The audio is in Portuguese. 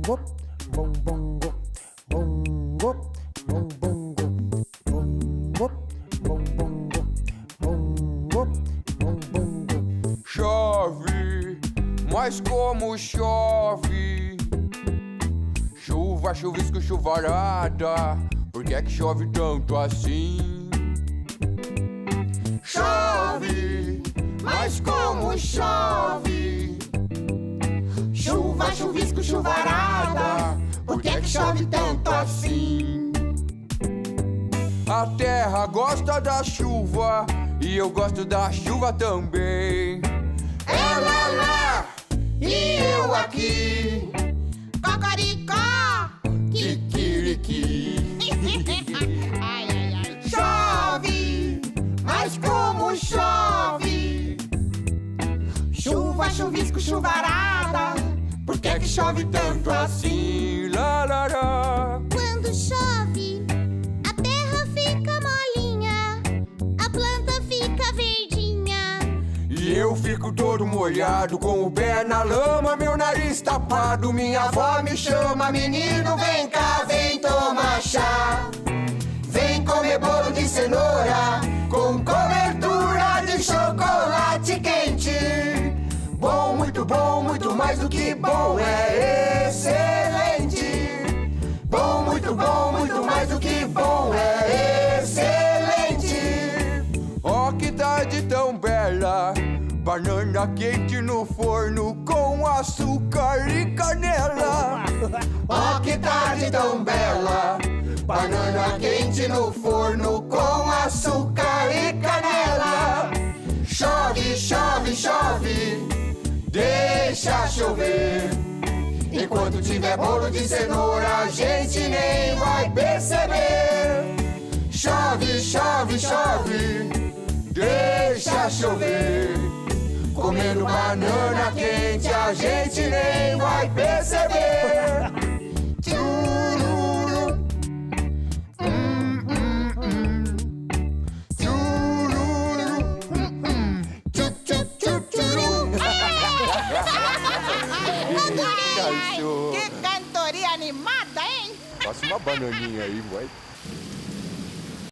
bongo, bom bongo, bongo, bom bongo, bongo, bom bongo, bongo, bom bongo. Chove, mas como chove? Chuva, chuvisco, chuvarada. Por que é que chove tanto assim? Chove, mas como chove? Chuva, chuvisco, chuvarada. Por que é que chove tanto assim? A terra gosta da chuva e eu gosto da chuva também. Ela lá e eu aqui. Cocoricó, Kikiriki. ai, ai, ai. Chove, mas como chove? Chuva, chuvisco, chuvarada. Por que é que chove tanto assim? Lá, lá, lá. Quando chove, a terra fica molinha, a planta fica verdinha. E eu fico todo molhado, com o pé na lama, meu nariz tapado. Minha avó me chama, menino, vem cá, vem tomar chá. Vem comer bolo de cenoura com cobertura de chocolate quente. Bom, muito mais do que bom, é excelente. Bom, muito mais do que bom, é excelente. Ó, que tarde tão bela, banana quente no forno com açúcar e canela. Ó, que tarde tão bela, banana quente no forno com açúcar e canela. Chove, chove, chove, deixa chover. Enquanto tiver bolo de cenoura, a gente nem vai perceber. Chove, chove, chove, deixa chover. Comendo banana quente, a gente nem vai perceber. Tchururu, tchururu, tchu, tchu, tchu, tchuru. Cachorro. Que cantoria animada, hein? Passa uma bananinha aí, vai.